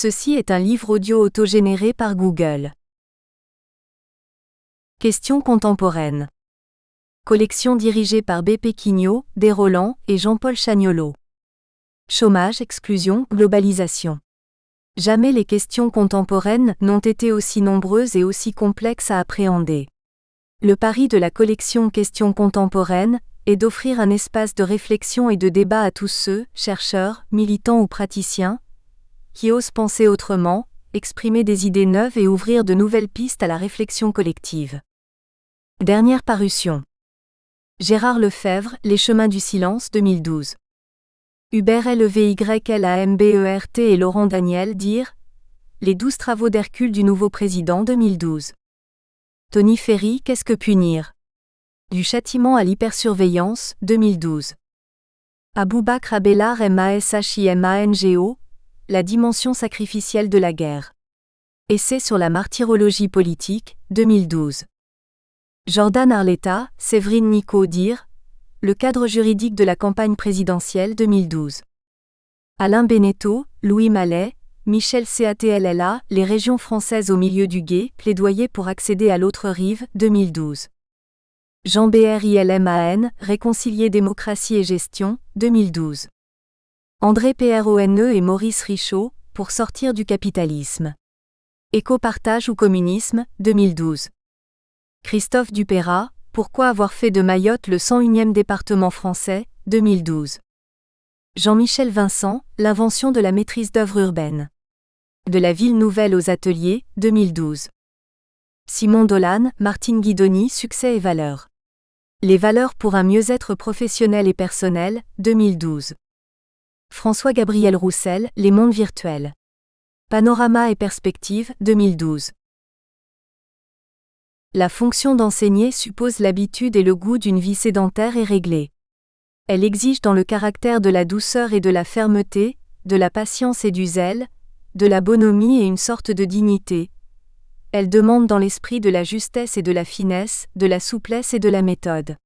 Ceci est un livre audio autogénéré par Google. Questions contemporaines. Collection dirigée par B. Péquignot, Desroland et Jean-Paul Chagnolo. Chômage, exclusion, globalisation. Jamais les questions contemporaines n'ont été aussi nombreuses et aussi complexes à appréhender. Le pari de la collection Questions contemporaines est d'offrir un espace de réflexion et de débat à tous ceux, chercheurs, militants ou praticiens, qui osent penser autrement, exprimer des idées neuves et ouvrir de nouvelles pistes à la réflexion collective. Dernière parution. Gérard Lefebvre, Les chemins du silence, 2012. Hubert Levylambert et Laurent Daniel dire Les 12 travaux d'Hercule du nouveau président, 2012. Tony Ferry, Qu'est-ce que punir? Du châtiment à l'hypersurveillance, 2012. Aboubakr Abelard Mashimango, La dimension sacrificielle de la guerre. Essai sur la martyrologie politique, 2012. Jordan Arletta, Séverine Nico dire Le cadre juridique de la campagne présidentielle, 2012. Alain Beneteau, Louis Mallet, Michel Catlla, Les régions françaises au milieu du gué, plaidoyer pour accéder à l'autre rive, 2012. Jean Brilman, Réconcilier démocratie et gestion, 2012. André Prone et Maurice Richaud, Pour sortir du capitalisme. Éco-partage ou communisme, 2012. Christophe Dupeyrat, Pourquoi avoir fait de Mayotte le 101e département français, 2012. Jean-Michel Vincent, L'invention de la maîtrise d'œuvre urbaine. De la ville nouvelle aux ateliers, 2012. Simon Dolan, Martine Guidoni, Succès et valeurs. Les valeurs pour un mieux-être professionnel et personnel, 2012. François-Gabriel Roussel, Les mondes virtuels. Panorama et perspectives, 2012. La fonction d'enseigner suppose l'habitude et le goût d'une vie sédentaire et réglée. Elle exige dans le caractère de la douceur et de la fermeté, de la patience et du zèle, de la bonhomie et une sorte de dignité. Elle demande dans l'esprit de la justesse et de la finesse, de la souplesse et de la méthode.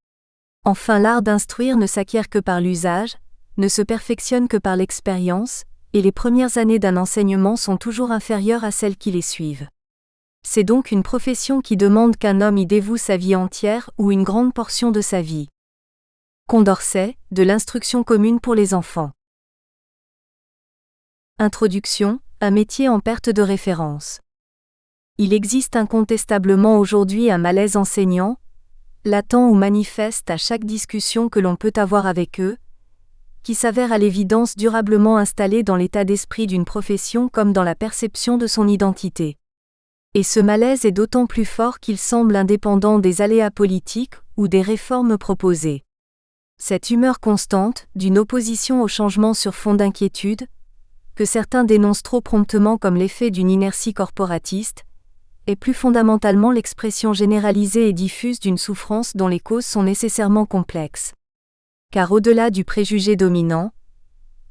Enfin, l'art d'instruire ne s'acquiert que par l'usage, ne se perfectionne que par l'expérience, et les premières années d'un enseignement sont toujours inférieures à celles qui les suivent. C'est donc une profession qui demande qu'un homme y dévoue sa vie entière ou une grande portion de sa vie. Condorcet, De l'instruction commune pour les enfants. Introduction, un métier en perte de référence. Il existe incontestablement aujourd'hui un malaise enseignant, latent ou manifeste à chaque discussion que l'on peut avoir avec eux, qui s'avère à l'évidence durablement installé dans l'état d'esprit d'une profession comme dans la perception de son identité. Et ce malaise est d'autant plus fort qu'il semble indépendant des aléas politiques ou des réformes proposées. Cette humeur constante, d'une opposition au changement sur fond d'inquiétude, que certains dénoncent trop promptement comme l'effet d'une inertie corporatiste, est plus fondamentalement l'expression généralisée et diffuse d'une souffrance dont les causes sont nécessairement complexes. Car au-delà du préjugé dominant,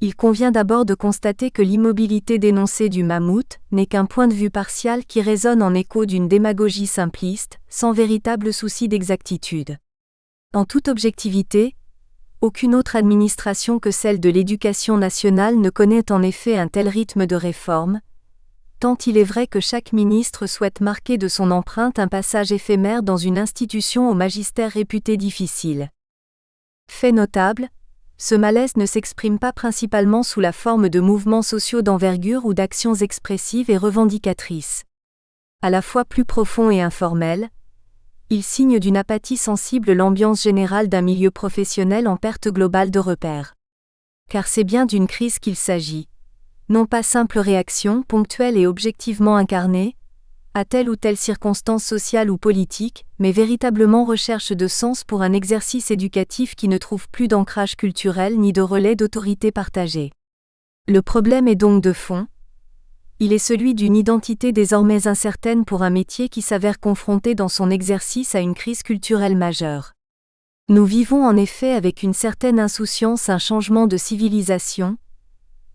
il convient d'abord de constater que l'immobilité dénoncée du mammouth n'est qu'un point de vue partial qui résonne en écho d'une démagogie simpliste, sans véritable souci d'exactitude. En toute objectivité, aucune autre administration que celle de l'éducation nationale ne connaît en effet un tel rythme de réforme, tant il est vrai que chaque ministre souhaite marquer de son empreinte un passage éphémère dans une institution au magistère réputé difficile. Fait notable, ce malaise ne s'exprime pas principalement sous la forme de mouvements sociaux d'envergure ou d'actions expressives et revendicatrices. À la fois plus profond et informel, il signe d'une apathie sensible l'ambiance générale d'un milieu professionnel en perte globale de repères. Car c'est bien d'une crise qu'il s'agit, non pas simple réaction ponctuelle et objectivement incarnée, à telle ou telle circonstance sociale ou politique, mais véritablement recherche de sens pour un exercice éducatif qui ne trouve plus d'ancrage culturel ni de relais d'autorité partagée. Le problème est donc de fond. Il est celui d'une identité désormais incertaine pour un métier qui s'avère confronté dans son exercice à une crise culturelle majeure. Nous vivons en effet avec une certaine insouciance un changement de civilisation,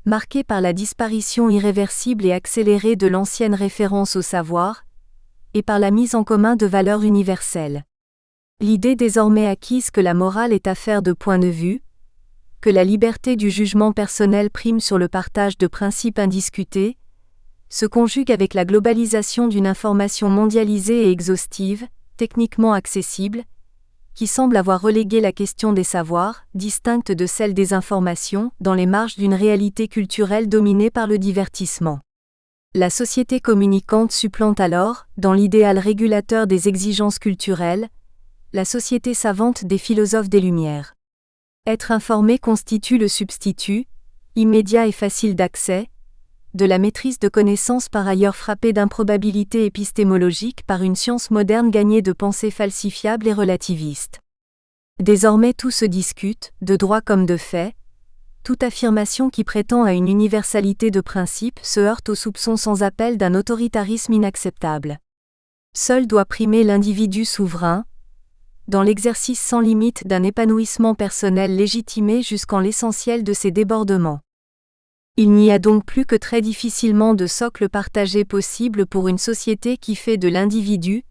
marqué par la disparition irréversible et accélérée de l'ancienne référence au savoir, et par la mise en commun de valeurs universelles. L'idée désormais acquise que la morale est affaire de point de vue, que la liberté du jugement personnel prime sur le partage de principes indiscutés, se conjugue avec la globalisation d'une information mondialisée et exhaustive, techniquement accessible, qui semble avoir relégué la question des savoirs, distincte de celle des informations, dans les marges d'une réalité culturelle dominée par le divertissement. La société communicante supplante alors, dans l'idéal régulateur des exigences culturelles, la société savante des philosophes des Lumières. Être informé constitue le substitut, immédiat et facile d'accès, de la maîtrise de connaissances par ailleurs frappée d'improbabilité épistémologique par une science moderne gagnée de pensées falsifiables et relativistes. Désormais tout se discute, de droit comme de fait. Toute affirmation qui prétend à une universalité de principe se heurte au soupçon sans appel d'un autoritarisme inacceptable. Seul doit primer l'individu souverain, dans l'exercice sans limite d'un épanouissement personnel légitimé jusqu'en l'essentiel de ses débordements. Il n'y a donc plus que très difficilement de socle partagé possible pour une société qui fait de l'individu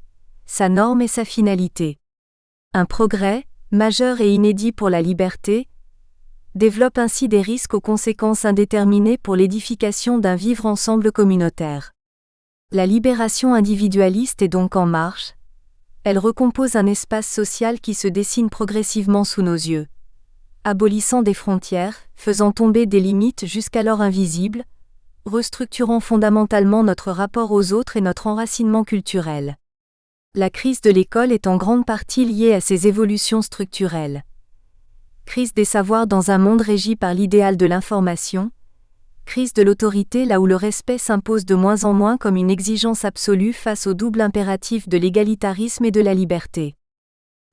sa norme et sa finalité. Un progrès, majeur et inédit pour la liberté, développe ainsi des risques aux conséquences indéterminées pour l'édification d'un vivre ensemble communautaire. La libération individualiste est donc en marche. Elle recompose un espace social qui se dessine progressivement sous nos yeux, abolissant des frontières, faisant tomber des limites jusqu'alors invisibles, restructurant fondamentalement notre rapport aux autres et notre enracinement culturel. La crise de l'école est en grande partie liée à ces évolutions structurelles. Crise des savoirs dans un monde régi par l'idéal de l'information, crise de l'autorité là où le respect s'impose de moins en moins comme une exigence absolue face au double impératif de l'égalitarisme et de la liberté.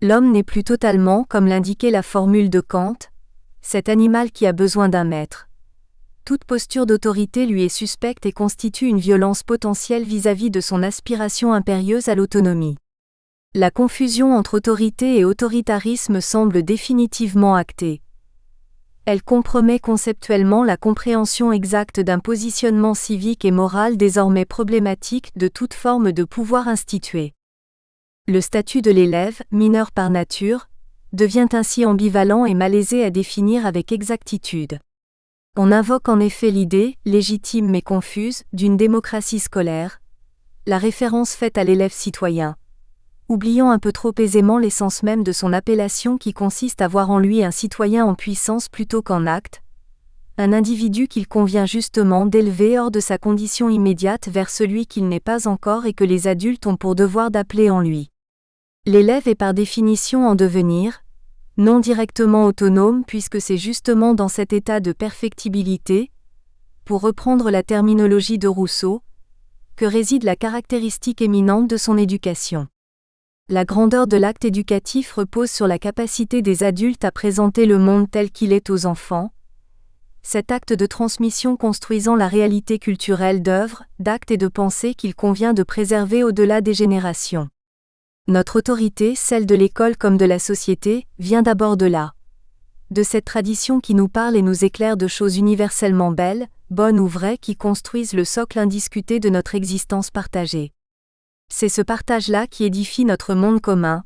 L'homme n'est plus totalement, comme l'indiquait la formule de Kant, cet animal qui a besoin d'un maître. Toute posture d'autorité lui est suspecte et constitue une violence potentielle vis-à-vis de son aspiration impérieuse à l'autonomie. La confusion entre autorité et autoritarisme semble définitivement actée. Elle compromet conceptuellement la compréhension exacte d'un positionnement civique et moral désormais problématique de toute forme de pouvoir institué. Le statut de l'élève, mineur par nature, devient ainsi ambivalent et malaisé à définir avec exactitude. On invoque en effet l'idée, légitime mais confuse, d'une démocratie scolaire, la référence faite à l'élève citoyen, oubliant un peu trop aisément l'essence même de son appellation qui consiste à voir en lui un citoyen en puissance plutôt qu'en acte, un individu qu'il convient justement d'élever hors de sa condition immédiate vers celui qu'il n'est pas encore et que les adultes ont pour devoir d'appeler en lui. L'élève est par définition en devenir, non directement autonome puisque c'est justement dans cet état de perfectibilité, pour reprendre la terminologie de Rousseau, que réside la caractéristique éminente de son éducation. La grandeur de l'acte éducatif repose sur la capacité des adultes à présenter le monde tel qu'il est aux enfants, cet acte de transmission construisant la réalité culturelle d'œuvres, d'actes et de pensées qu'il convient de préserver au-delà des générations. Notre autorité, celle de l'école comme de la société, vient d'abord de là. De cette tradition qui nous parle et nous éclaire de choses universellement belles, bonnes ou vraies qui construisent le socle indiscuté de notre existence partagée. C'est ce partage-là qui édifie notre monde commun.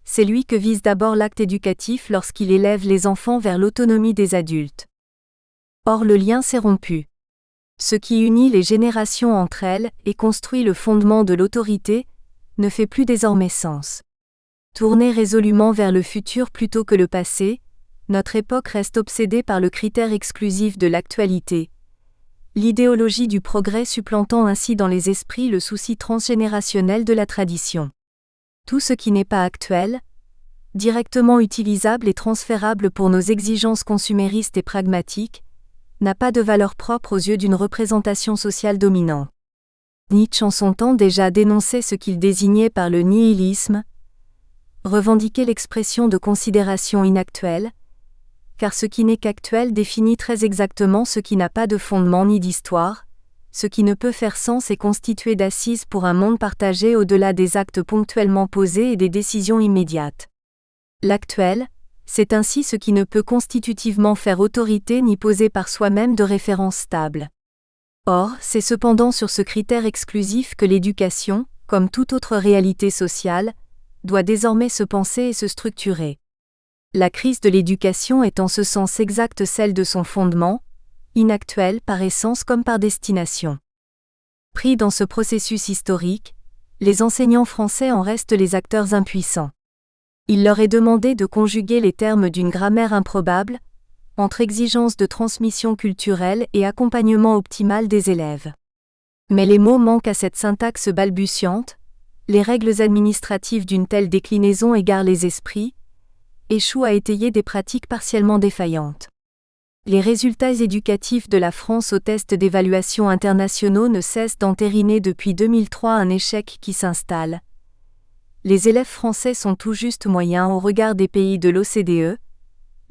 C'est lui que vise d'abord l'acte éducatif lorsqu'il élève les enfants vers l'autonomie des adultes. Or le lien s'est rompu. Ce qui unit les générations entre elles et construit le fondement de l'autorité ne fait plus désormais sens. Tournée résolument vers le futur plutôt que le passé, notre époque reste obsédée par le critère exclusif de l'actualité. L'idéologie du progrès supplantant ainsi dans les esprits le souci transgénérationnel de la tradition. Tout ce qui n'est pas actuel, directement utilisable et transférable pour nos exigences consuméristes et pragmatiques, n'a pas de valeur propre aux yeux d'une représentation sociale dominante. Nietzsche en son temps déjà dénonçait ce qu'il désignait par le nihilisme, revendiquait l'expression de considérations inactuelles, car ce qui n'est qu'actuel définit très exactement ce qui n'a pas de fondement ni d'histoire, ce qui ne peut faire sens et constituer d'assises pour un monde partagé au-delà des actes ponctuellement posés et des décisions immédiates. L'actuel, c'est ainsi ce qui ne peut constitutivement faire autorité ni poser par soi-même de référence stable. Or, c'est cependant sur ce critère exclusif que l'éducation, comme toute autre réalité sociale, doit désormais se penser et se structurer. La crise de l'éducation est en ce sens exact celle de son fondement, inactuel par essence comme par destination. Pris dans ce processus historique, les enseignants français en restent les acteurs impuissants. Il leur est demandé de conjuguer les termes d'une grammaire improbable, entre exigence de transmission culturelle et accompagnement optimal des élèves. Mais les mots manquent à cette syntaxe balbutiante, les règles administratives d'une telle déclinaison égarent les esprits, échouent à étayer des pratiques partiellement défaillantes. Les résultats éducatifs de la France aux tests d'évaluation internationaux ne cessent d'entériner depuis 2003 un échec qui s'installe. Les élèves français sont tout juste moyens au regard des pays de l'OCDE,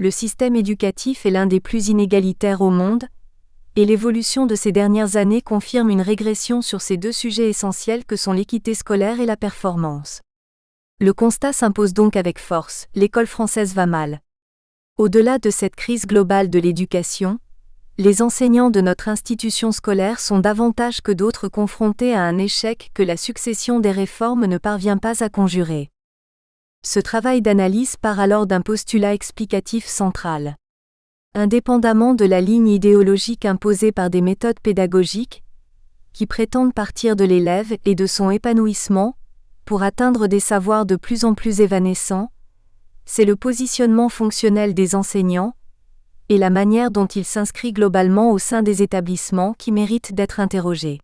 le système éducatif est l'un des plus inégalitaires au monde, et l'évolution de ces dernières années confirme une régression sur ces deux sujets essentiels que sont l'équité scolaire et la performance. Le constat s'impose donc avec force, l'école française va mal. Au-delà de cette crise globale de l'éducation, les enseignants de notre institution scolaire sont davantage que d'autres confrontés à un échec que la succession des réformes ne parvient pas à conjurer. Ce travail d'analyse part alors d'un postulat explicatif central. Indépendamment de la ligne idéologique imposée par des méthodes pédagogiques, qui prétendent partir de l'élève et de son épanouissement, pour atteindre des savoirs de plus en plus évanescents, c'est le positionnement fonctionnel des enseignants, et la manière dont il s'inscrit globalement au sein des établissements qui mérite d'être interrogé.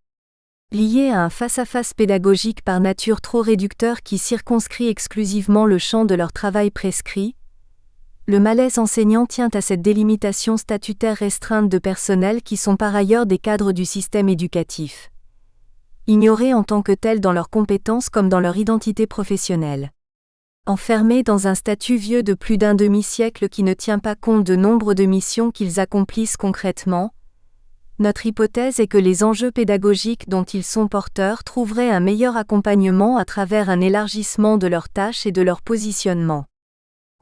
Lié à un face-à-face pédagogique par nature trop réducteur qui circonscrit exclusivement le champ de leur travail prescrit, le malaise enseignant tient à cette délimitation statutaire restreinte de personnels qui sont par ailleurs des cadres du système éducatif. Ignorés en tant que tels dans leurs compétences comme dans leur identité professionnelle. Enfermés dans un statut vieux de plus d'un demi-siècle qui ne tient pas compte de nombre de missions qu'ils accomplissent concrètement, notre hypothèse est que les enjeux pédagogiques dont ils sont porteurs trouveraient un meilleur accompagnement à travers un élargissement de leurs tâches et de leur positionnement.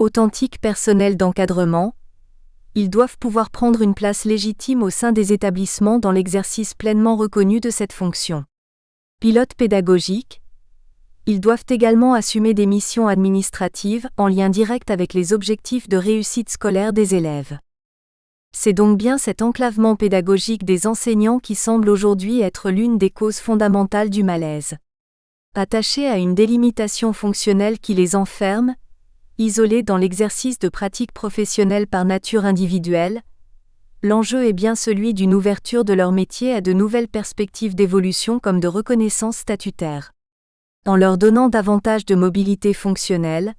Authentiques personnels d'encadrement, ils doivent pouvoir prendre une place légitime au sein des établissements dans l'exercice pleinement reconnu de cette fonction. Pilotes pédagogiques, ils doivent également assumer des missions administratives en lien direct avec les objectifs de réussite scolaire des élèves. C'est donc bien cet enclavement pédagogique des enseignants qui semble aujourd'hui être l'une des causes fondamentales du malaise. Attachés à une délimitation fonctionnelle qui les enferme, isolés dans l'exercice de pratiques professionnelles par nature individuelle, l'enjeu est bien celui d'une ouverture de leur métier à de nouvelles perspectives d'évolution comme de reconnaissance statutaire. En leur donnant davantage de mobilité fonctionnelle,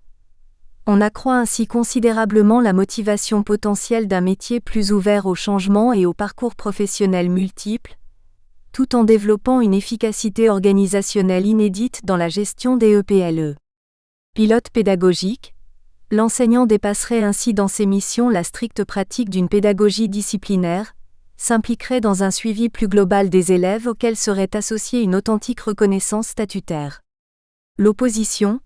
on accroît ainsi considérablement la motivation potentielle d'un métier plus ouvert au changement et aux parcours professionnels multiples, tout en développant une efficacité organisationnelle inédite dans la gestion des EPLE. Pilote pédagogique, l'enseignant dépasserait ainsi dans ses missions la stricte pratique d'une pédagogie disciplinaire, s'impliquerait dans un suivi plus global des élèves auquel serait associée une authentique reconnaissance statutaire. L'opposition,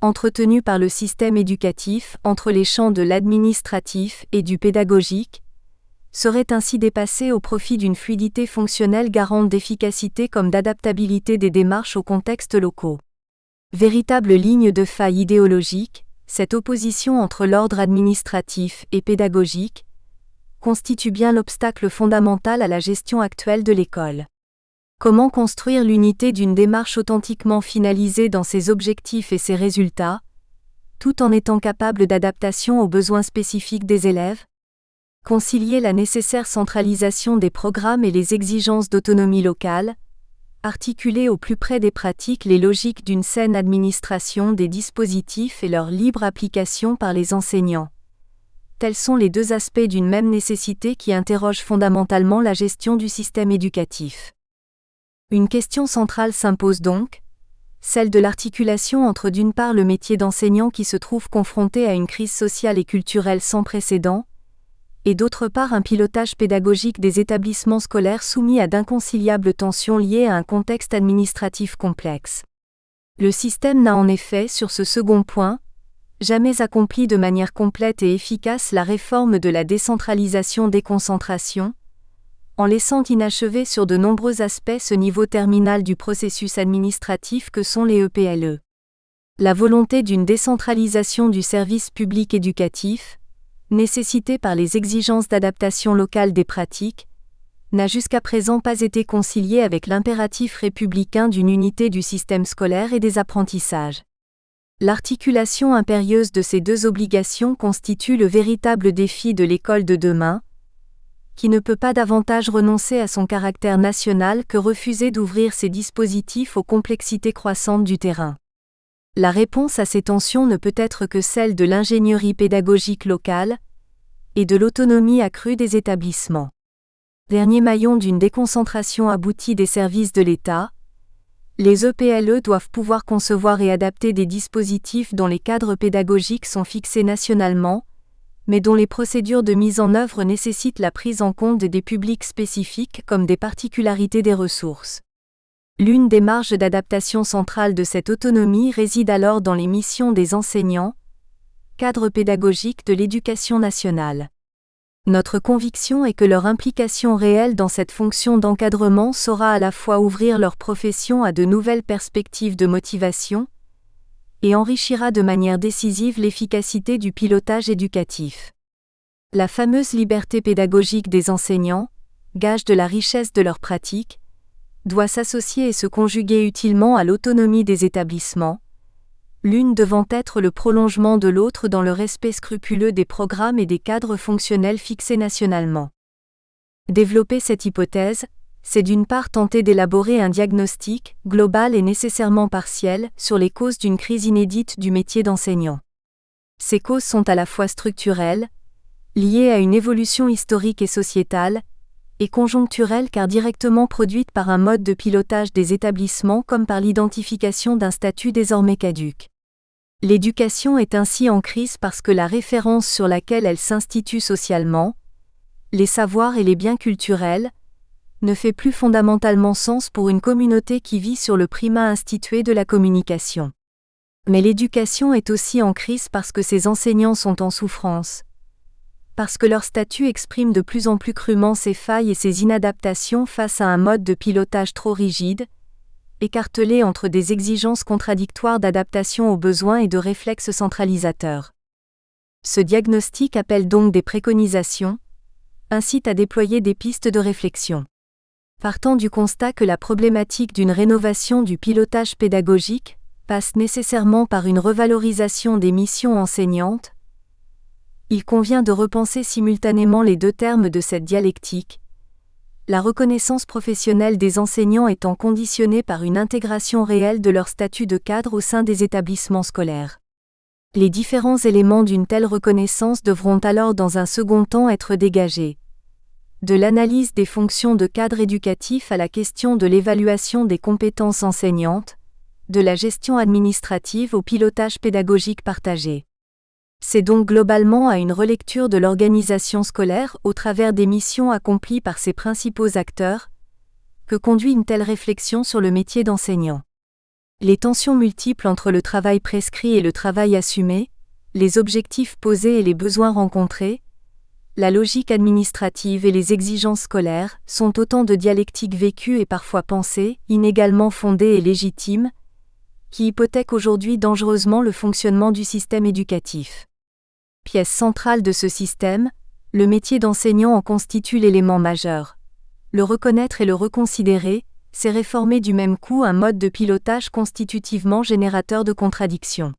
entretenue par le système éducatif entre les champs de l'administratif et du pédagogique, serait ainsi dépassée au profit d'une fluidité fonctionnelle garante d'efficacité comme d'adaptabilité des démarches aux contextes locaux. Véritable ligne de faille idéologique, cette opposition entre l'ordre administratif et pédagogique constitue bien l'obstacle fondamental à la gestion actuelle de l'école. Comment construire l'unité d'une démarche authentiquement finalisée dans ses objectifs et ses résultats, tout en étant capable d'adaptation aux besoins spécifiques des élèves? Concilier la nécessaire centralisation des programmes et les exigences d'autonomie locale, articuler au plus près des pratiques les logiques d'une saine administration des dispositifs et leur libre application par les enseignants. Tels sont les deux aspects d'une même nécessité qui interrogent fondamentalement la gestion du système éducatif. Une question centrale s'impose donc, celle de l'articulation entre d'une part le métier d'enseignant qui se trouve confronté à une crise sociale et culturelle sans précédent, et d'autre part un pilotage pédagogique des établissements scolaires soumis à d'inconciliables tensions liées à un contexte administratif complexe. Le système n'a en effet, sur ce second point, jamais accompli de manière complète et efficace la réforme de la décentralisation-déconcentration, en laissant inachevé sur de nombreux aspects ce niveau terminal du processus administratif que sont les EPLE. La volonté d'une décentralisation du service public éducatif, nécessitée par les exigences d'adaptation locale des pratiques, n'a jusqu'à présent pas été concilié avec l'impératif républicain d'une unité du système scolaire et des apprentissages. L'articulation impérieuse de ces deux obligations constitue le véritable défi de l'école de demain, qui ne peut pas davantage renoncer à son caractère national que refuser d'ouvrir ses dispositifs aux complexités croissantes du terrain. La réponse à ces tensions ne peut être que celle de l'ingénierie pédagogique locale et de l'autonomie accrue des établissements. Dernier maillon d'une déconcentration aboutie des services de l'État, les EPLE doivent pouvoir concevoir et adapter des dispositifs dont les cadres pédagogiques sont fixés nationalement, mais dont les procédures de mise en œuvre nécessitent la prise en compte des publics spécifiques comme des particularités des ressources. L'une des marges d'adaptation centrales de cette autonomie réside alors dans les missions des enseignants, cadres pédagogiques de l'éducation nationale. Notre conviction est que leur implication réelle dans cette fonction d'encadrement saura à la fois ouvrir leur profession à de nouvelles perspectives de motivation et enrichira de manière décisive l'efficacité du pilotage éducatif. La fameuse liberté pédagogique des enseignants, gage de la richesse de leur pratique, doit s'associer et se conjuguer utilement à l'autonomie des établissements, l'une devant être le prolongement de l'autre dans le respect scrupuleux des programmes et des cadres fonctionnels fixés nationalement. Développer cette hypothèse, c'est d'une part tenter d'élaborer un diagnostic, global et nécessairement partiel, sur les causes d'une crise inédite du métier d'enseignant. Ces causes sont à la fois structurelles, liées à une évolution historique et sociétale, et conjoncturelles car directement produites par un mode de pilotage des établissements comme par l'identification d'un statut désormais caduc. L'éducation est ainsi en crise parce que la référence sur laquelle elle s'institue socialement, les savoirs et les biens culturels, ne fait plus fondamentalement sens pour une communauté qui vit sur le primat institué de la communication. Mais l'éducation est aussi en crise parce que ses enseignants sont en souffrance, parce que leur statut exprime de plus en plus crûment ses failles et ses inadaptations face à un mode de pilotage trop rigide, écartelé entre des exigences contradictoires d'adaptation aux besoins et de réflexes centralisateurs. Ce diagnostic appelle donc des préconisations, incite à déployer des pistes de réflexion. Partant du constat que la problématique d'une rénovation du pilotage pédagogique passe nécessairement par une revalorisation des missions enseignantes, il convient de repenser simultanément les deux termes de cette dialectique, la reconnaissance professionnelle des enseignants étant conditionnée par une intégration réelle de leur statut de cadre au sein des établissements scolaires. Les différents éléments d'une telle reconnaissance devront alors dans un second temps être dégagés. De l'analyse des fonctions de cadre éducatif à la question de l'évaluation des compétences enseignantes, de la gestion administrative au pilotage pédagogique partagé. C'est donc globalement à une relecture de l'organisation scolaire au travers des missions accomplies par ses principaux acteurs que conduit une telle réflexion sur le métier d'enseignant. Les tensions multiples entre le travail prescrit et le travail assumé, les objectifs posés et les besoins rencontrés, la logique administrative et les exigences scolaires sont autant de dialectiques vécues et parfois pensées, inégalement fondées et légitimes, qui hypothèquent aujourd'hui dangereusement le fonctionnement du système éducatif. Pièce centrale de ce système, le métier d'enseignant en constitue l'élément majeur. Le reconnaître et le reconsidérer, c'est réformer du même coup un mode de pilotage constitutivement générateur de contradictions.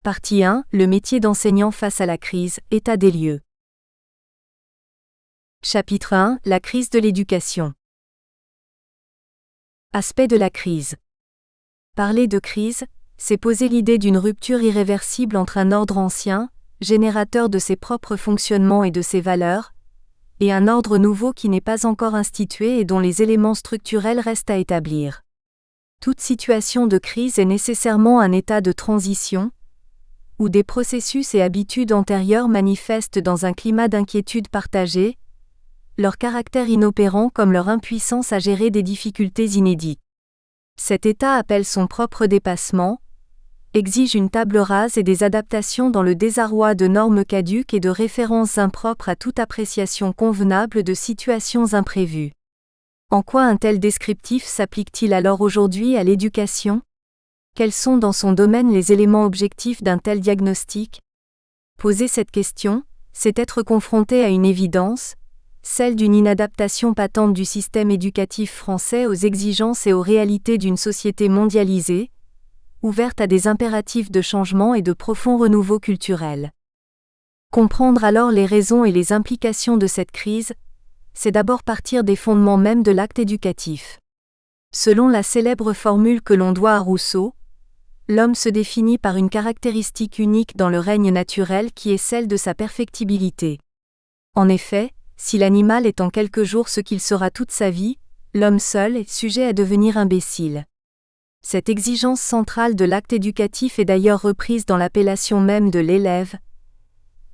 Partie 1. Le métier d'enseignant face à la crise, état des lieux. Chapitre 1. La crise de l'éducation. Aspect de la crise. Parler de crise, c'est poser l'idée d'une rupture irréversible entre un ordre ancien, générateur de ses propres fonctionnements et de ses valeurs, et un ordre nouveau qui n'est pas encore institué et dont les éléments structurels restent à établir. Toute situation de crise est nécessairement un état de transition, où des processus et habitudes antérieures manifestent dans un climat d'inquiétude partagée, leur caractère inopérant comme leur impuissance à gérer des difficultés inédites. Cet état appelle son propre dépassement, exige une table rase et des adaptations dans le désarroi de normes caduques et de références impropres à toute appréciation convenable de situations imprévues. En quoi un tel descriptif s'applique-t-il alors aujourd'hui à l'éducation ? Quels sont dans son domaine les éléments objectifs d'un tel diagnostic ? Poser cette question, c'est être confronté à une évidence, celle d'une inadaptation patente du système éducatif français aux exigences et aux réalités d'une société mondialisée, ouverte à des impératifs de changement et de profonds renouveaux culturels. Comprendre alors les raisons et les implications de cette crise, c'est d'abord partir des fondements mêmes de l'acte éducatif. Selon la célèbre formule que l'on doit à Rousseau, l'homme se définit par une caractéristique unique dans le règne naturel qui est celle de sa perfectibilité. En effet, si l'animal est en quelques jours ce qu'il sera toute sa vie, l'homme seul est sujet à devenir imbécile. Cette exigence centrale de l'acte éducatif est d'ailleurs reprise dans l'appellation même de l'élève,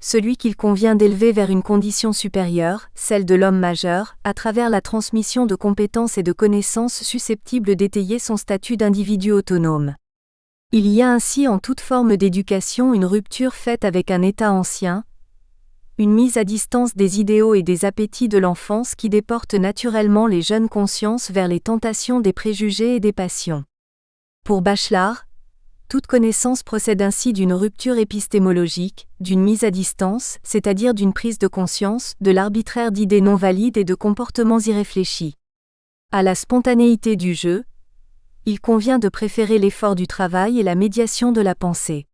celui qu'il convient d'élever vers une condition supérieure, celle de l'homme majeur, à travers la transmission de compétences et de connaissances susceptibles d'étayer son statut d'individu autonome. Il y a ainsi en toute forme d'éducation une rupture faite avec un état ancien, une mise à distance des idéaux et des appétits de l'enfance qui déporte naturellement les jeunes consciences vers les tentations des préjugés et des passions. Pour Bachelard, toute connaissance procède ainsi d'une rupture épistémologique, d'une mise à distance, c'est-à-dire d'une prise de conscience, de l'arbitraire d'idées non valides et de comportements irréfléchis. À la spontanéité du jeu, il convient de préférer l'effort du travail et la médiation de la pensée.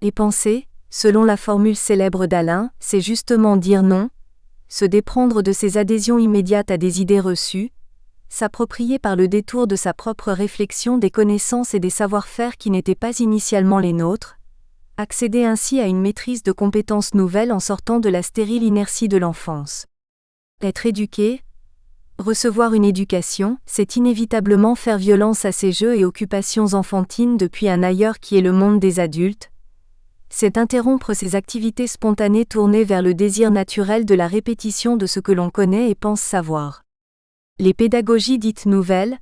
Et penser, selon la formule célèbre d'Alain, c'est justement dire non, se déprendre de ses adhésions immédiates à des idées reçues, s'approprier par le détour de sa propre réflexion des connaissances et des savoir-faire qui n'étaient pas initialement les nôtres, accéder ainsi à une maîtrise de compétences nouvelles en sortant de la stérile inertie de l'enfance. Être éduqué, recevoir une éducation, c'est inévitablement faire violence à ses jeux et occupations enfantines depuis un ailleurs qui est le monde des adultes, c'est interrompre ses activités spontanées tournées vers le désir naturel de la répétition de ce que l'on connaît et pense savoir. Les pédagogies dites nouvelles,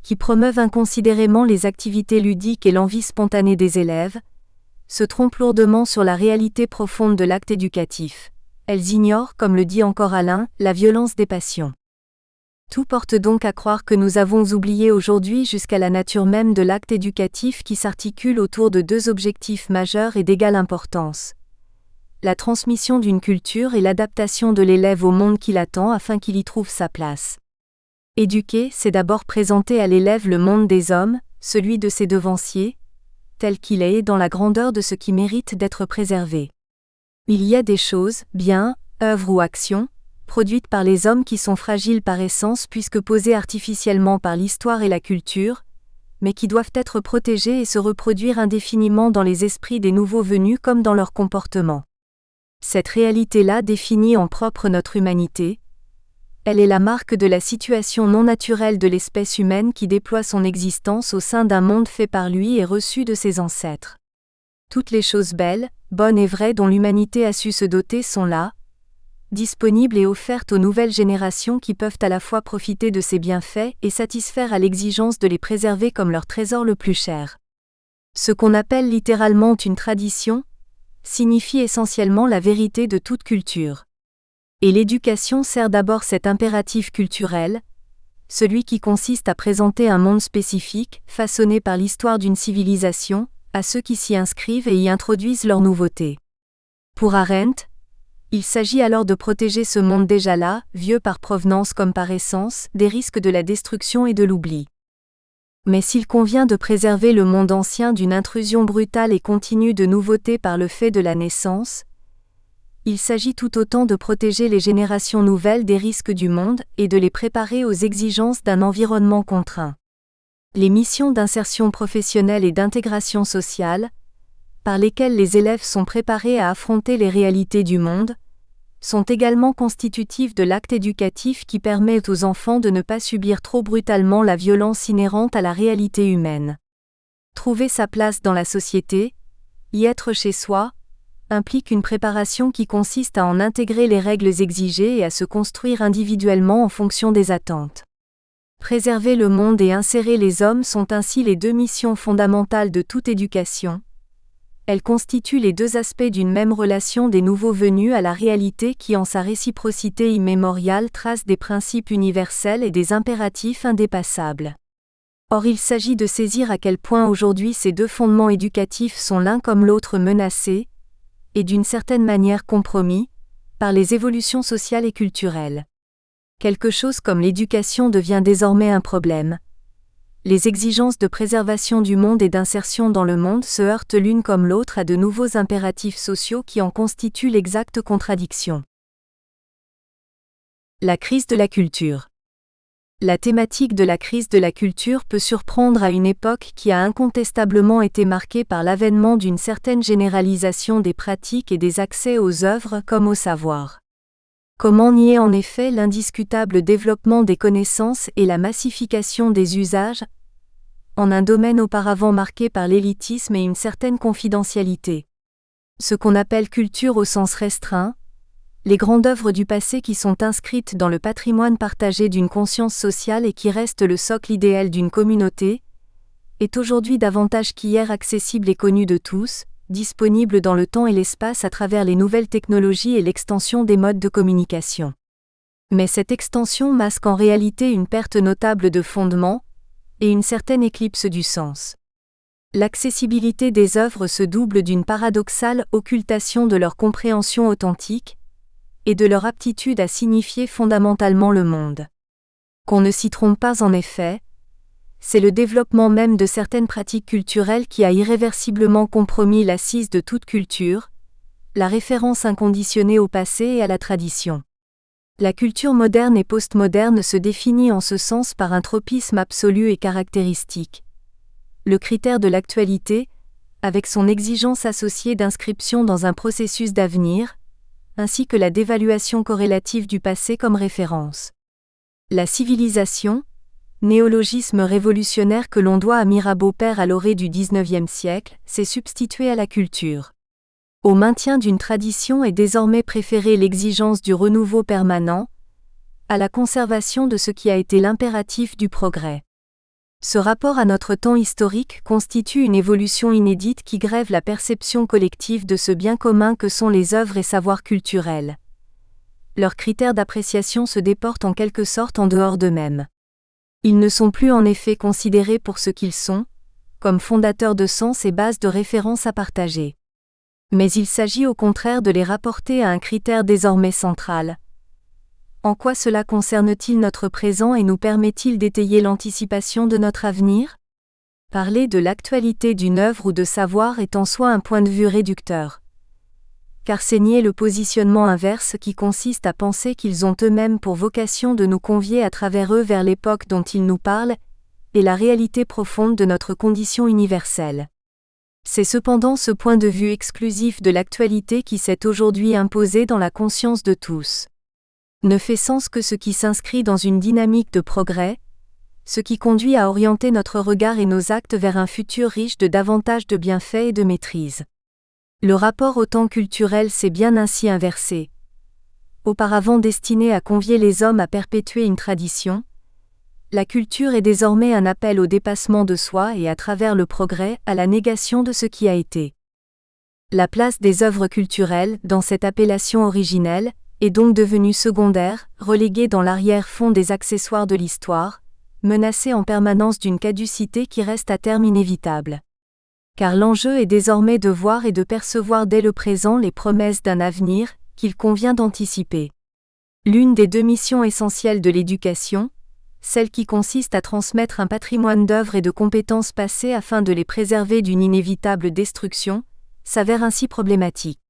qui promeuvent inconsidérément les activités ludiques et l'envie spontanée des élèves, se trompent lourdement sur la réalité profonde de l'acte éducatif. Elles ignorent, comme le dit encore Alain, la violence des passions. Tout porte donc à croire que nous avons oublié aujourd'hui jusqu'à la nature même de l'acte éducatif qui s'articule autour de deux objectifs majeurs et d'égale importance. La transmission d'une culture et l'adaptation de l'élève au monde qui l'attend afin qu'il y trouve sa place. Éduquer, c'est d'abord présenter à l'élève le monde des hommes, celui de ses devanciers, tel qu'il est dans la grandeur de ce qui mérite d'être préservé. Il y a des choses, biens, œuvres ou actions, produites par les hommes qui sont fragiles par essence puisque posées artificiellement par l'histoire et la culture, mais qui doivent être protégées et se reproduire indéfiniment dans les esprits des nouveaux venus comme dans leur comportement. Cette réalité-là définit en propre notre humanité. Elle est la marque de la situation non naturelle de l'espèce humaine qui déploie son existence au sein d'un monde fait par lui et reçu de ses ancêtres. Toutes les choses belles, bonnes et vraies dont l'humanité a su se doter sont là, disponibles et offertes aux nouvelles générations qui peuvent à la fois profiter de ces bienfaits et satisfaire à l'exigence de les préserver comme leur trésor le plus cher. Ce qu'on appelle littéralement une tradition, signifie essentiellement la vérité de toute culture. Et l'éducation sert d'abord cet impératif culturel, celui qui consiste à présenter un monde spécifique, façonné par l'histoire d'une civilisation, à ceux qui s'y inscrivent et y introduisent leurs nouveautés. Pour Arendt, il s'agit alors de protéger ce monde déjà là, vieux par provenance comme par essence, des risques de la destruction et de l'oubli. Mais s'il convient de préserver le monde ancien d'une intrusion brutale et continue de nouveautés par le fait de la naissance, il s'agit tout autant de protéger les générations nouvelles des risques du monde et de les préparer aux exigences d'un environnement contraint. Les missions d'insertion professionnelle et d'intégration sociale, par lesquelles les élèves sont préparés à affronter les réalités du monde, sont également constitutives de l'acte éducatif qui permet aux enfants de ne pas subir trop brutalement la violence inhérente à la réalité humaine. Trouver sa place dans la société, y être chez soi, implique une préparation qui consiste à en intégrer les règles exigées et à se construire individuellement en fonction des attentes. Préserver le monde et insérer les hommes sont ainsi les deux missions fondamentales de toute éducation. Elles constituent les deux aspects d'une même relation des nouveaux venus à la réalité qui en sa réciprocité immémoriale trace des principes universels et des impératifs indépassables. Or il s'agit de saisir à quel point aujourd'hui ces deux fondements éducatifs sont l'un comme l'autre menacés, et d'une certaine manière compromis, par les évolutions sociales et culturelles. Quelque chose comme l'éducation devient désormais un problème. Les exigences de préservation du monde et d'insertion dans le monde se heurtent l'une comme l'autre à de nouveaux impératifs sociaux qui en constituent l'exacte contradiction. La crise de la culture. La thématique de la crise de la culture peut surprendre à une époque qui a incontestablement été marquée par l'avènement d'une certaine généralisation des pratiques et des accès aux œuvres comme au savoir. Comment nier en effet l'indiscutable développement des connaissances et la massification des usages, en un domaine auparavant marqué par l'élitisme et une certaine confidentialité. Ce qu'on appelle culture au sens restreint, les grandes œuvres du passé qui sont inscrites dans le patrimoine partagé d'une conscience sociale et qui restent le socle idéal d'une communauté, est aujourd'hui davantage qu'hier accessible et connu de tous, disponible dans le temps et l'espace à travers les nouvelles technologies et l'extension des modes de communication. Mais cette extension masque en réalité une perte notable de fondement et une certaine éclipse du sens. L'accessibilité des œuvres se double d'une paradoxale occultation de leur compréhension authentique et de leur aptitude à signifier fondamentalement le monde. Qu'on ne s'y trompe pas en effet, c'est le développement même de certaines pratiques culturelles qui a irréversiblement compromis l'assise de toute culture, la référence inconditionnée au passé et à la tradition. La culture moderne et postmoderne se définit en ce sens par un tropisme absolu et caractéristique. Le critère de l'actualité, avec son exigence associée d'inscription dans un processus d'avenir, ainsi que la dévaluation corrélative du passé comme référence. La civilisation, néologisme révolutionnaire que l'on doit à Mirabeau père à l'orée du XIXe siècle, s'est substituée à la culture. Au maintien d'une tradition est désormais préférée l'exigence du renouveau permanent, à la conservation de ce qui a été l'impératif du progrès. Ce rapport à notre temps historique constitue une évolution inédite qui grève la perception collective de ce bien commun que sont les œuvres et savoirs culturels. Leurs critères d'appréciation se déportent en quelque sorte en dehors d'eux-mêmes. Ils ne sont plus en effet considérés pour ce qu'ils sont, comme fondateurs de sens et bases de référence à partager. Mais il s'agit au contraire de les rapporter à un critère désormais central. En quoi cela concerne-t-il notre présent et nous permet-il d'étayer l'anticipation de notre avenir ? Parler de l'actualité d'une œuvre ou de savoir est en soi un point de vue réducteur. Car c'est nier le positionnement inverse qui consiste à penser qu'ils ont eux-mêmes pour vocation de nous convier à travers eux vers l'époque dont ils nous parlent, et la réalité profonde de notre condition universelle. C'est cependant ce point de vue exclusif de l'actualité qui s'est aujourd'hui imposé dans la conscience de tous. Ne fait sens que ce qui s'inscrit dans une dynamique de progrès, ce qui conduit à orienter notre regard et nos actes vers un futur riche de davantage de bienfaits et de maîtrise. Le rapport au temps culturel s'est bien ainsi inversé. Auparavant destiné à convier les hommes à perpétuer une tradition, la culture est désormais un appel au dépassement de soi et à travers le progrès à la négation de ce qui a été. La place des œuvres culturelles dans cette appellation originelle est donc devenue secondaire, reléguée dans l'arrière-fond des accessoires de l'histoire, menacée en permanence d'une caducité qui reste à terme inévitable. Car l'enjeu est désormais de voir et de percevoir dès le présent les promesses d'un avenir qu'il convient d'anticiper. L'une des deux missions essentielles de l'éducation, celle qui consiste à transmettre un patrimoine d'œuvres et de compétences passées afin de les préserver d'une inévitable destruction, s'avère ainsi problématique.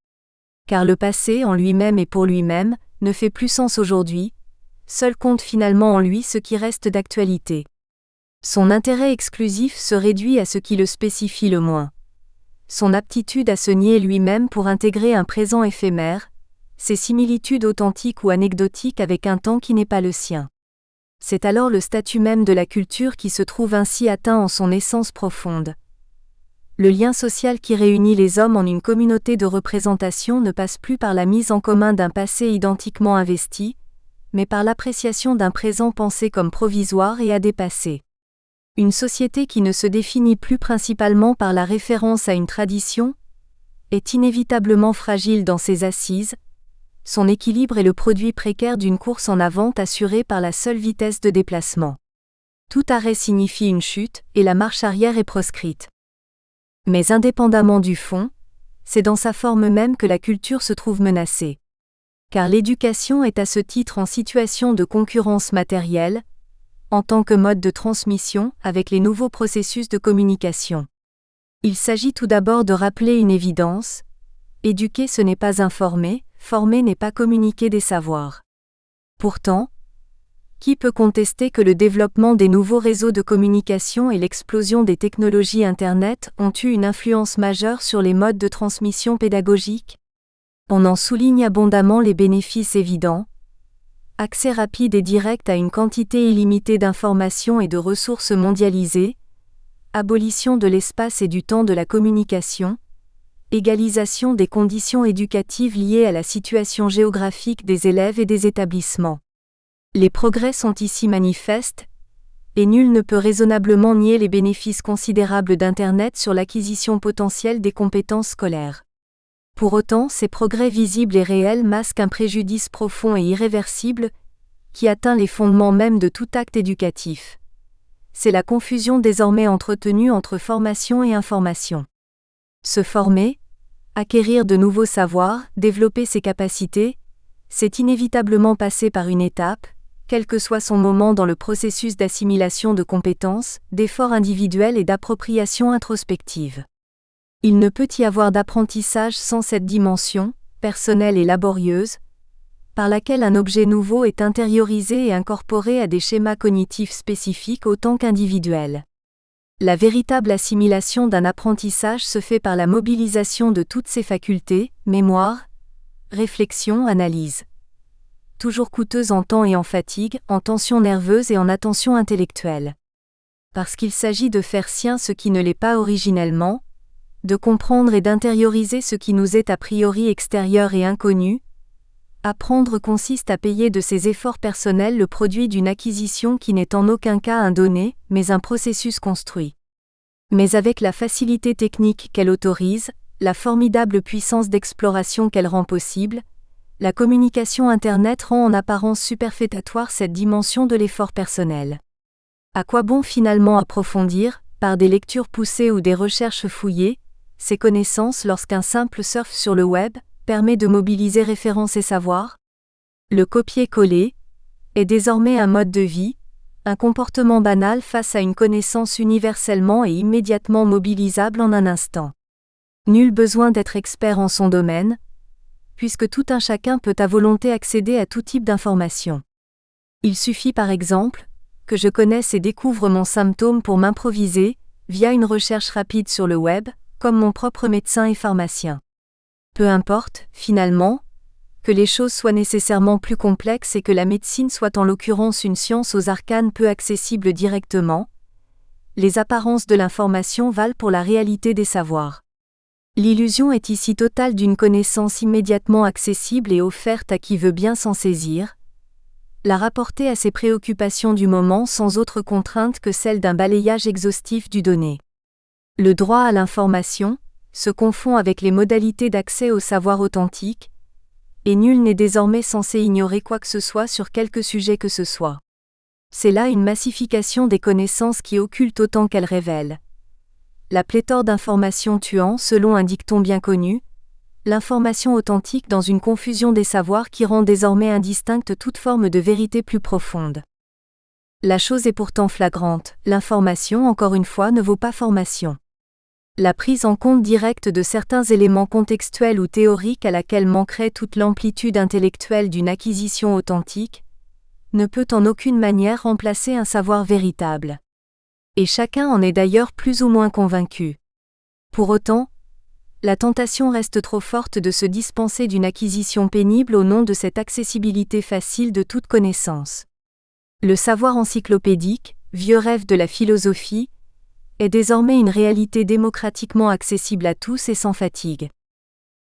Car le passé en lui-même et pour lui-même ne fait plus sens aujourd'hui, seul compte finalement en lui ce qui reste d'actualité. Son intérêt exclusif se réduit à ce qui le spécifie le moins. Son aptitude à se nier lui-même pour intégrer un présent éphémère, ses similitudes authentiques ou anecdotiques avec un temps qui n'est pas le sien. C'est alors le statut même de la culture qui se trouve ainsi atteint en son essence profonde. Le lien social qui réunit les hommes en une communauté de représentation ne passe plus par la mise en commun d'un passé identiquement investi, mais par l'appréciation d'un présent pensé comme provisoire et à dépasser. Une société qui ne se définit plus principalement par la référence à une tradition est inévitablement fragile dans ses assises, son équilibre est le produit précaire d'une course en avant assurée par la seule vitesse de déplacement. Tout arrêt signifie une chute, et la marche arrière est proscrite. Mais indépendamment du fond, c'est dans sa forme même que la culture se trouve menacée. car l'éducation est à ce titre en situation de concurrence matérielle, en tant que mode de transmission, avec les nouveaux processus de communication. Il s'agit tout d'abord de rappeler une évidence: éduquer ce n'est pas informer, former n'est pas communiquer des savoirs. Pourtant, qui peut contester que le développement des nouveaux réseaux de communication et l'explosion des technologies Internet ont eu une influence majeure sur les modes de transmission pédagogique? On en souligne abondamment les bénéfices évidents: accès rapide et direct à une quantité illimitée d'informations et de ressources mondialisées, abolition de l'espace et du temps de la communication, égalisation des conditions éducatives liées à la situation géographique des élèves et des établissements. Les progrès sont ici manifestes, et nul ne peut raisonnablement nier les bénéfices considérables d'Internet sur l'acquisition potentielle des compétences scolaires. Pour autant, ces progrès visibles et réels masquent un préjudice profond et irréversible, qui atteint les fondements mêmes de tout acte éducatif. C'est la confusion désormais entretenue entre formation et information. Se former, acquérir de nouveaux savoirs, développer ses capacités, c'est inévitablement passer par une étape, quel que soit son moment dans le processus d'assimilation de compétences, d'efforts individuels et d'appropriation introspective. Il ne peut y avoir d'apprentissage sans cette dimension, personnelle et laborieuse, par laquelle un objet nouveau est intériorisé et incorporé à des schémas cognitifs spécifiques autant qu'individuels. La véritable assimilation d'un apprentissage se fait par la mobilisation de toutes ses facultés, mémoire, réflexion, analyse. Toujours coûteuse en temps et en fatigue, en tension nerveuse et en attention intellectuelle. Parce qu'il s'agit de faire sien ce qui ne l'est pas originellement, de comprendre et d'intérioriser ce qui nous est a priori extérieur et inconnu. Apprendre consiste à payer de ses efforts personnels le produit d'une acquisition qui n'est en aucun cas un donné, mais un processus construit. Mais avec la facilité technique qu'elle autorise, la formidable puissance d'exploration qu'elle rend possible, la communication Internet rend en apparence superfétatoire cette dimension de l'effort personnel. À quoi bon finalement approfondir, par des lectures poussées ou des recherches fouillées, ces connaissances lorsqu'un simple surf sur le web permet de mobiliser références et savoirs? Le copier-coller est désormais un mode de vie, un comportement banal face à une connaissance universellement et immédiatement mobilisable en un instant. Nul besoin d'être expert en son domaine, puisque tout un chacun peut à volonté accéder à tout type d'information. Il suffit par exemple que je connaisse et découvre mon symptôme pour m'improviser, via une recherche rapide sur le web, comme mon propre médecin et pharmacien. Peu importe, finalement, que les choses soient nécessairement plus complexes et que la médecine soit en l'occurrence une science aux arcanes peu accessibles directement, les apparences de l'information valent pour la réalité des savoirs. L'illusion est ici totale d'une connaissance immédiatement accessible et offerte à qui veut bien s'en saisir, la rapporter à ses préoccupations du moment sans autre contrainte que celle d'un balayage exhaustif du donné. Le droit à l'information se confond avec les modalités d'accès au savoir authentique, et nul n'est désormais censé ignorer quoi que ce soit sur quelque sujet que ce soit. C'est là une massification des connaissances qui occulte autant qu'elle révèle. La pléthore d'informations tuant, selon un dicton bien connu, l'information authentique dans une confusion des savoirs qui rend désormais indistincte toute forme de vérité plus profonde. La chose est pourtant flagrante, l'information, encore une fois, ne vaut pas formation. La prise en compte directe de certains éléments contextuels ou théoriques à laquelle manquerait toute l'amplitude intellectuelle d'une acquisition authentique, ne peut en aucune manière remplacer un savoir véritable. Et chacun en est d'ailleurs plus ou moins convaincu. Pour autant, la tentation reste trop forte de se dispenser d'une acquisition pénible au nom de cette accessibilité facile de toute connaissance. Le savoir encyclopédique, vieux rêve de la philosophie, est désormais une réalité démocratiquement accessible à tous et sans fatigue.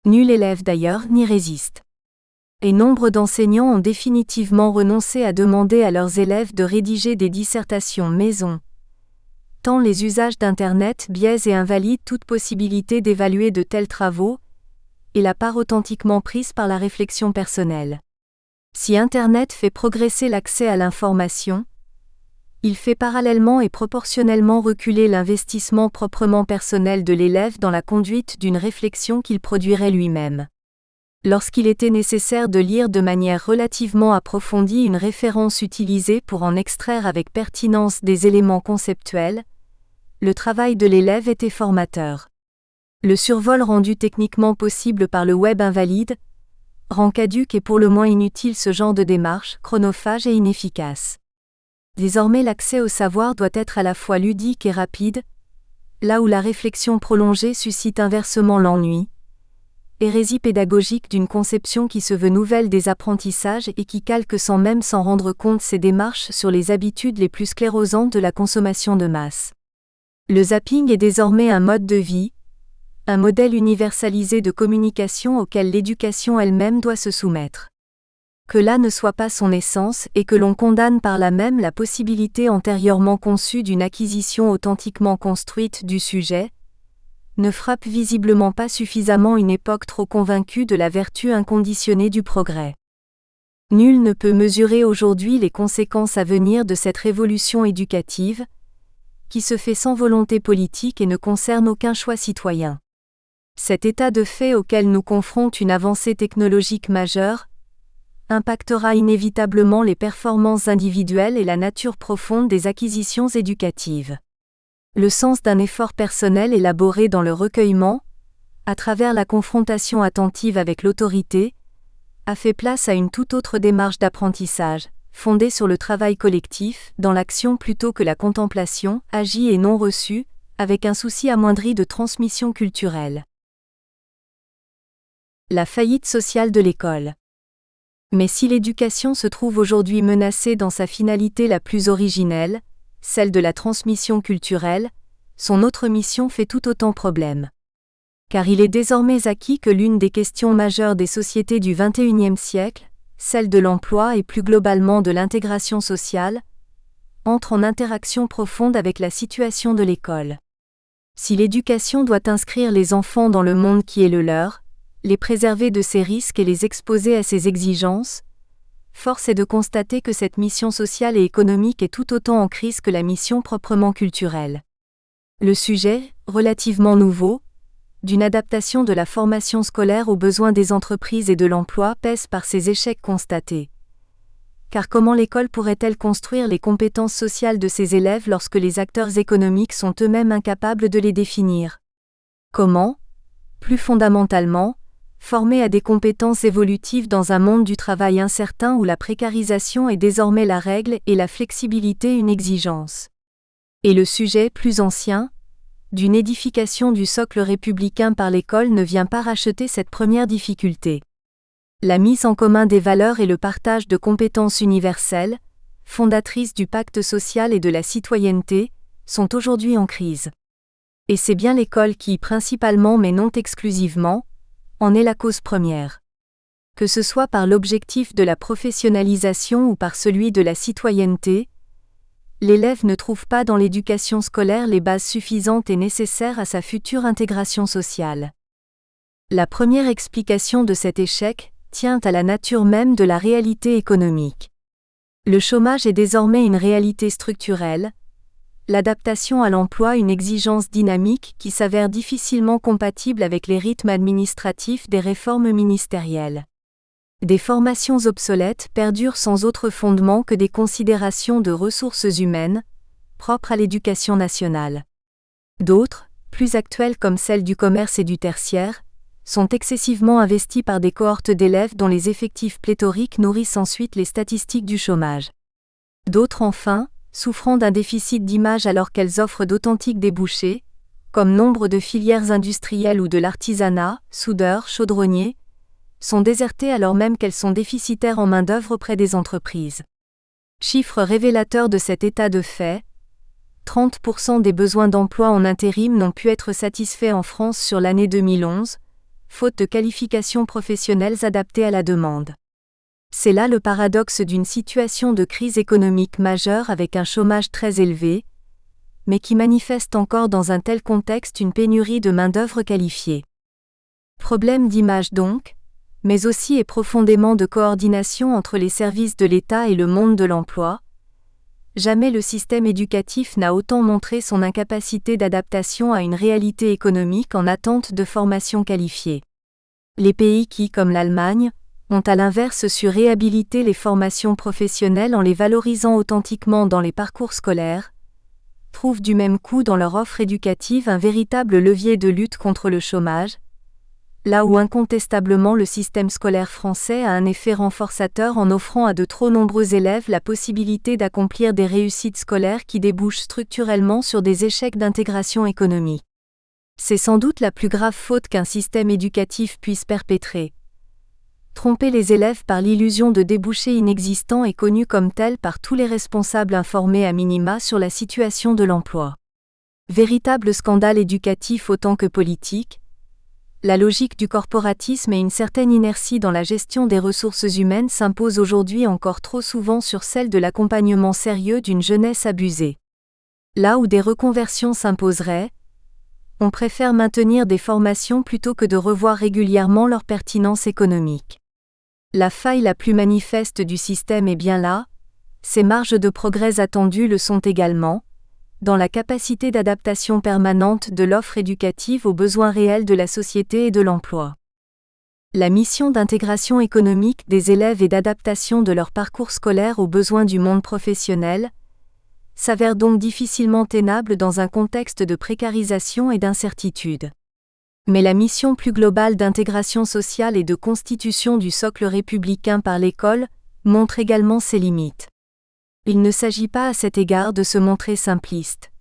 Nul élève d'ailleurs n'y résiste. Et nombre d'enseignants ont définitivement renoncé à demander à leurs élèves de rédiger des dissertations maison, tant les usages d'Internet biaisent et invalident toute possibilité d'évaluer de tels travaux, et la part authentiquement prise par la réflexion personnelle. Si Internet fait progresser l'accès à l'information, il fait parallèlement et proportionnellement reculer l'investissement proprement personnel de l'élève dans la conduite d'une réflexion qu'il produirait lui-même. Lorsqu'il était nécessaire de lire de manière relativement approfondie une référence utilisée pour en extraire avec pertinence des éléments conceptuels, le travail de l'élève était formateur. Le survol rendu techniquement possible par le web invalide rend caduque et pour le moins inutile ce genre de démarche, chronophage et inefficace. Désormais l'accès au savoir doit être à la fois ludique et rapide, là où la réflexion prolongée suscite inversement l'ennui. Hérésie pédagogique d'une conception qui se veut nouvelle des apprentissages et qui calque sans même s'en rendre compte ces démarches sur les habitudes les plus sclérosantes de la consommation de masse. Le zapping est désormais un mode de vie, un modèle universalisé de communication auquel l'éducation elle-même doit se soumettre. Que là ne soit pas son essence et que l'on condamne par là même la possibilité antérieurement conçue d'une acquisition authentiquement construite du sujet, ne frappe visiblement pas suffisamment une époque trop convaincue de la vertu inconditionnée du progrès. Nul ne peut mesurer aujourd'hui les conséquences à venir de cette révolution éducative, qui se fait sans volonté politique et ne concerne aucun choix citoyen. Cet état de fait auquel nous confronte une avancée technologique majeure impactera inévitablement les performances individuelles et la nature profonde des acquisitions éducatives. Le sens d'un effort personnel élaboré dans le recueillement, à travers la confrontation attentive avec l'autorité, a fait place à une toute autre démarche d'apprentissage, fondée sur le travail collectif, dans l'action plutôt que la contemplation, agie et non reçue, avec un souci amoindri de transmission culturelle. La faillite sociale de l'école. Mais si l'éducation se trouve aujourd'hui menacée dans sa finalité la plus originelle, celle de la transmission culturelle, son autre mission fait tout autant problème. Car il est désormais acquis que l'une des questions majeures des sociétés du XXIe siècle, celle de l'emploi et plus globalement de l'intégration sociale, entre en interaction profonde avec la situation de l'école. Si l'éducation doit inscrire les enfants dans le monde qui est le leur, les préserver de ses risques et les exposer à ses exigences, force est de constater que cette mission sociale et économique est tout autant en crise que la mission proprement culturelle. Le sujet, relativement nouveau, d'une adaptation de la formation scolaire aux besoins des entreprises et de l'emploi pèse par ses échecs constatés. Car comment l'école pourrait-elle construire les compétences sociales de ses élèves lorsque les acteurs économiques sont eux-mêmes incapables de les définir ? Comment, plus fondamentalement, former à des compétences évolutives dans un monde du travail incertain où la précarisation est désormais la règle et la flexibilité une exigence. Et le sujet plus ancien, d'une édification du socle républicain par l'école ne vient pas racheter cette première difficulté. La mise en commun des valeurs et le partage de compétences universelles, fondatrices du pacte social et de la citoyenneté, sont aujourd'hui en crise. Et c'est bien l'école qui, principalement mais non exclusivement, en est la cause première. Que ce soit par l'objectif de la professionnalisation ou par celui de la citoyenneté, l'élève ne trouve pas dans l'éducation scolaire les bases suffisantes et nécessaires à sa future intégration sociale. La première explication de cet échec tient à la nature même de la réalité économique. Le chômage est désormais une réalité structurelle, l'adaptation à l'emploi une exigence dynamique qui s'avère difficilement compatible avec les rythmes administratifs des réformes ministérielles. Des formations obsolètes perdurent sans autre fondement que des considérations de ressources humaines, propres à l'éducation nationale. D'autres, plus actuelles comme celles du commerce et du tertiaire, sont excessivement investies par des cohortes d'élèves dont les effectifs pléthoriques nourrissent ensuite les statistiques du chômage. D'autres enfin, souffrant d'un déficit d'image alors qu'elles offrent d'authentiques débouchés, comme nombre de filières industrielles ou de l'artisanat, soudeurs, chaudronniers, sont désertées alors même qu'elles sont déficitaires en main-d'œuvre auprès des entreprises. Chiffre révélateur de cet état de fait, 30% des besoins d'emploi en intérim n'ont pu être satisfaits en France sur l'année 2011, faute de qualifications professionnelles adaptées à la demande. C'est là le paradoxe d'une situation de crise économique majeure avec un chômage très élevé, mais qui manifeste encore dans un tel contexte une pénurie de main-d'œuvre qualifiée. Problème d'image donc, mais aussi et profondément de coordination entre les services de l'État et le monde de l'emploi. Jamais le système éducatif n'a autant montré son incapacité d'adaptation à une réalité économique en attente de formation qualifiée. Les pays qui, comme l'Allemagne, ont à l'inverse su réhabiliter les formations professionnelles en les valorisant authentiquement dans les parcours scolaires, trouvent du même coup dans leur offre éducative un véritable levier de lutte contre le chômage, là où incontestablement le système scolaire français a un effet renforçateur en offrant à de trop nombreux élèves la possibilité d'accomplir des réussites scolaires qui débouchent structurellement sur des échecs d'intégration économique. C'est sans doute la plus grave faute qu'un système éducatif puisse perpétrer. Tromper les élèves par l'illusion de débouchés inexistants est connu comme tel par tous les responsables informés à minima sur la situation de l'emploi. Véritable scandale éducatif autant que politique, la logique du corporatisme et une certaine inertie dans la gestion des ressources humaines s'imposent aujourd'hui encore trop souvent sur celle de l'accompagnement sérieux d'une jeunesse abusée. Là où des reconversions s'imposeraient, on préfère maintenir des formations plutôt que de revoir régulièrement leur pertinence économique. La faille la plus manifeste du système est bien là, ses marges de progrès attendues le sont également, dans la capacité d'adaptation permanente de l'offre éducative aux besoins réels de la société et de l'emploi. La mission d'intégration économique des élèves et d'adaptation de leur parcours scolaire aux besoins du monde professionnel s'avère donc difficilement tenable dans un contexte de précarisation et d'incertitude. Mais la mission plus globale d'intégration sociale et de constitution du socle républicain par l'école montre également ses limites. Il ne s'agit pas à cet égard de se montrer simpliste.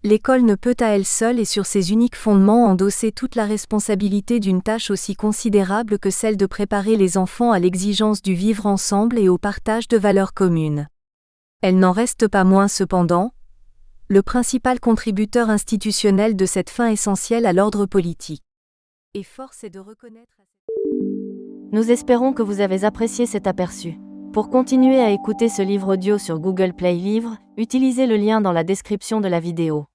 L'école ne peut à elle seule et sur ses uniques fondements endosser toute la responsabilité d'une tâche aussi considérable que celle de préparer les enfants à l'exigence du vivre ensemble et au partage de valeurs communes. Elle n'en reste pas moins cependant le principal contributeur institutionnel de cette fin essentielle à l'ordre politique. Et force est de reconnaître. Nous espérons que vous avez apprécié cet aperçu. Pour continuer à écouter ce livre audio sur Google Play Livres, utilisez le lien dans la description de la vidéo.